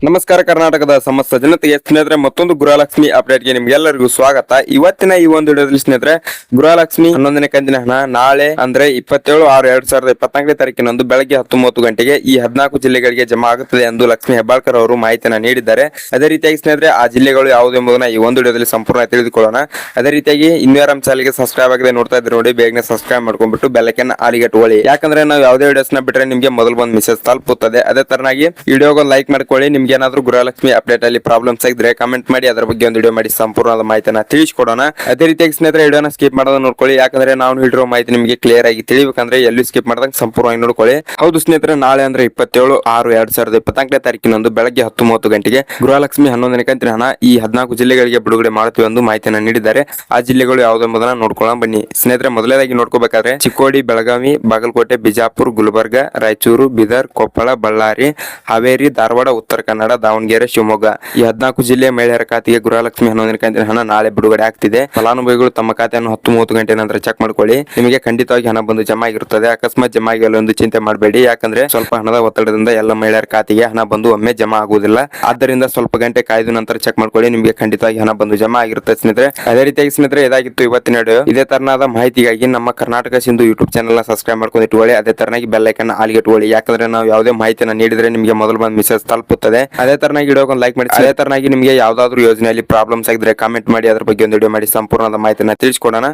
ನಮಸ್ಕಾರ ಕರ್ನಾಟಕದ ಸಮಸ್ತ ಜನತೆಗೆ ಸ್ನೇಹಿತರೆ ಮತ್ತೊಂದು ಗೃಹಲಕ್ಷ್ಮಿ ಅಪ್ಡೇಟ್ಗೆ ನಿಮ್ಗೆಲ್ಲರಿಗೂ ಸ್ವಾಗತ. ಇವತ್ತಿನ ಈ ಒಂದು ವಿಡಿಯೋದಲ್ಲಿ ಸ್ನೇಹಿತರೆ ಗೃಹಲಕ್ಷ್ಮಿ 11ನೇ ಕಂತಿನ ಹಣ ನಾಳೆ ಅಂದ್ರೆ 27/6/2024 ತಾರೀಕಿನಂದು ಬೆಳಗ್ಗೆ 10:30 ಗಂಟೆಗೆ ಈ 14 ಜಿಲ್ಲೆಗಳಿಗೆ ಜಮಾ ಆಗುತ್ತದೆ ಎಂದು ಲಕ್ಷ್ಮಿ ಹೆಬ್ಬಾಳ್ಕರ್ ಅವರು ಮಾಹಿತಿಯನ್ನು ನೀಡಿದ್ದಾರೆ. ಅದೇ ರೀತಿಯಾಗಿ ಸ್ನೇಹಿತರೆ ಆ ಜಿಲ್ಲೆಗಳು ಯಾವುದು ಎಂಬುದನ್ನ ಈ ಒಂದು ವಿಡಿಯೋದಲ್ಲಿ ಸಂಪೂರ್ಣ ತಿಳಿದುಕೊಳ್ಳೋಣ. ಅದೇ ರೀತಿಯಾಗಿ ಇನ್ನೂ ಯಾರು ಚಾನಲ್ಗೆ ಸಬ್ಸ್ಕ್ರೈಬ್ ಆಗದೆ ನೋಡ್ತಾ ಇದ್ರೆ ನೋಡಿ ಬೇಗನೆ ಸಬ್ಸ್ಕ್ರೈಬ್ ಮಾಡ್ಕೊಂಡ್ಬಿಟ್ಟು ಬೆಲ್ ಐಕಾನ್ ಆಲ್ ಇಟ್ಕೊಳ್ಳಿ. ಯಾಕಂದ್ರೆ ನಾವು ಯಾವುದೇ ವಿಡಿಯೋಸ್ ನ ಬಿಟ್ರೆ ನಿಮ್ಗೆ ಮೊದಲು ಬಂದು ಮೆಸೇಜ್ ತಲುಪುತ್ತದೆ. ಅದೇ ತರನಾಗಿ ವಿಡಿಯೋಗೆ ಲೈಕ್ ಮಾಡ್ಕೊಳ್ಳಿ. ನಿಮ್ಗೆ ಏನಾದ್ರು ಗೃಹಲಕ್ಷ್ಮಿ ಅಪ್ಡೇಟ್ ಅಲ್ಲಿ ಪ್ರಾಬ್ಲಮ್ಸ್ ಆಗಿದ್ರೆ ಕಮೆಂಟ್ ಮಾಡಿ ಅದರ ಬಗ್ಗೆ ಒಂದು ವಿಡಿಯೋ ಮಾಡಿ ಸಂಪೂರ್ಣವಾದ ಮಾಹಿತಿನ ತಿಳಿಸಿಕೊಡೋಣ. ಅದೇ ರೀತಿಯಾಗಿ ಸ್ನೇಹಿತರೆ ವಿಡಿಯೋನ ಸ್ಕಿಪ್ ಮಾಡೋದನ್ನ ನೋಡ್ಕೊಳ್ಳಿ. ಯಾಕಂದ್ರೆ ನಾವು ಹೇಳಿರೋ ಮಾಹಿತಿ ನಿಮಗೆ ಕ್ಲಿಯರ್ ಆಗಿ ತಿಳಿಬೇಕಂದ್ರೆ ಎಲ್ಲಿ ಸ್ಕಿಪ್ ಮಾಡಿದಾಗ ಸಂಪೂರ್ಣವಾಗಿ ನೋಡ್ಕೊಳ್ಳಿ. ಹೌದು ಸ್ನೇಹಿತರೆ, ನಾಳೆ ಅಂದ್ರೆ 27/6/2024 ತಾರೀಕಿನಂದು ಬೆಳಗ್ಗೆ 10:30 ಗಂಟೆಗೆ ಗೃಹಲಕ್ಷ್ಮಿ 11ನೇ ಕಂತಿನ ಹಣ ಈ 14 ಜಿಲ್ಲೆಗಳಿಗೆ ಬಿಡುಗಡೆ ಮಾಡುತ್ತೇವೆ ಎಂದು ಮಾಹಿತಿಯನ್ನು ನೀಡಿದ್ದಾರೆ. ಆ ಜಿಲ್ಲೆಗಳು ಯಾವುದೆಂಬುದನ್ನ ನೋಡ್ಕೊಳ್ಳೋಣ ಬನ್ನಿ. ಸ್ನೇಹಿತರೆ, ಮೊದಲನೇದಾಗಿ ನೋಡ್ಕೋಬೇಕಾದ್ರೆ ಚಿಕ್ಕೋಡಿ, ಬೆಳಗಾವಿ, ಬಾಗಲಕೋಟೆ, ಬಿಜಾಪುರ, ಗುಲ್ಬರ್ಗ, ರಾಯಚೂರು, ಬೀದರ್, ಕೊಪ್ಪಳ, ಬಳ್ಳಾರಿ, ಹಾವೇರಿ, ಧಾರವಾಡ, ಉತ್ತರ ಕನ್ನಡ, ದಾವಣಗೆರೆ, ಶಿವಮೊಗ್ಗ ಈ 14 ಜಿಲ್ಲೆಯ ಮಹಿಳೆಯರ ಖಾತೆಗೆ ಗೃಹಲಕ್ಷ್ಮಿ 11ನೇ ಕಂತಿನ ಹಣ ನಾಳೆ ಬಿಡುಗಡೆ ಆಗ್ತಿದೆ. ಫಲಾನುಭವಿಗಳು ತಮ್ಮ ಖಾತೆಯನ್ನು 10:30 ಗಂಟೆ ನಂತರ ಚೆಕ್ ಮಾಡ್ಕೊಳ್ಳಿ. ನಿಮಗೆ ಖಂಡಿತವಾಗಿ ಹಣ ಬಂದು ಜಮಾ ಆಗಿರುತ್ತದೆ. ಅಕಸ್ಮಾತ್ ಜಮಾ ಆಗಿಲ್ಲ ಎಂದು ಚಿಂತೆ ಮಾಡಬೇಡಿ. ಯಾಕಂದ್ರೆ ಸ್ವಲ್ಪ ಹಣದ ಒತ್ತಡದಿಂದ ಎಲ್ಲ ಮಹಿಳೆಯರ ಖಾತೆಗೆ ಹಣ ಬಂದು ಒಮ್ಮೆ ಜಮಾ ಆಗುವುದಿಲ್ಲ. ಆದ್ದರಿಂದ ಸ್ವಲ್ಪ ಗಂಟೆ ಕಾಯ್ದ ನಂತರ ಚೆಕ್ ಮಾಡ್ಕೊಳ್ಳಿ. ನಿಮಗೆ ಖಂಡಿತವಾಗಿ ಹಣ ಬಂದು ಜಮಾ ಆಗಿರುತ್ತೆ ಸ್ನೇಹಿತರೆ. ಅದೇ ರೀತಿಯಾಗಿ ಸ್ನೇಹಿತರೆ, ಇದಾಗಿತ್ತು ಇವತ್ತಿನ ವಿಡಿಯೋ. ಇದೇ ತರನಾದ ಮಾಹಿತಿಗಾಗಿ ನಮ್ಮ ಕರ್ನಾಟಕ ಸಿಂಧು ಯೂಟ್ಯೂಬ್ ಚಾನಲ್ ನ ಸಬ್ಸ್ಕ್ರೈಬ್ ಮಾಡ್ಕೊಂಡು ಇಟ್ಕೊಳ್ಳಿ. ಅದೇ ತರನಾಗಿ ಬೆಲ್ ಐಕಾನ್ ಆಲ್ ಇಟ್ಕೊಳ್ಳಿ. ಯಾಕಂದ್ರೆ ನಾವು ಯಾವುದೇ ಮಾಹಿತಿಯನ್ನು ನೀಡಿದ್ರೆ ನಿಮಗೆ ಮೊದಲು ಬಂದು ಮೆಸೇಜ್ ತಲುಪುತ್ತದೆ. ಅದೇ ತರನಾಗಿ ವಿಡಿಯೋಗೆ ಲೈಕ್ ಮಾಡಿ. ಅದೇ ತರನಾಗಿ ನಿಮಗೆ ಯಾವ್ದಾದ್ರು ಯೋಜನೆಯಲ್ಲಿ ಪ್ರಾಬ್ಲಮ್ಸ್ ಆಗಿದ್ರೆ ಕಾಮೆಂಟ್ ಮಾಡಿ ಅದರ ಬಗ್ಗೆ ಒಂದು ವಿಡಿಯೋ ಮಾಡಿ ಸಂಪೂರ್ಣವಾದ ಮಾಹಿತಿನ ತಿಳಿಸ್ಕೊಡೋಣ.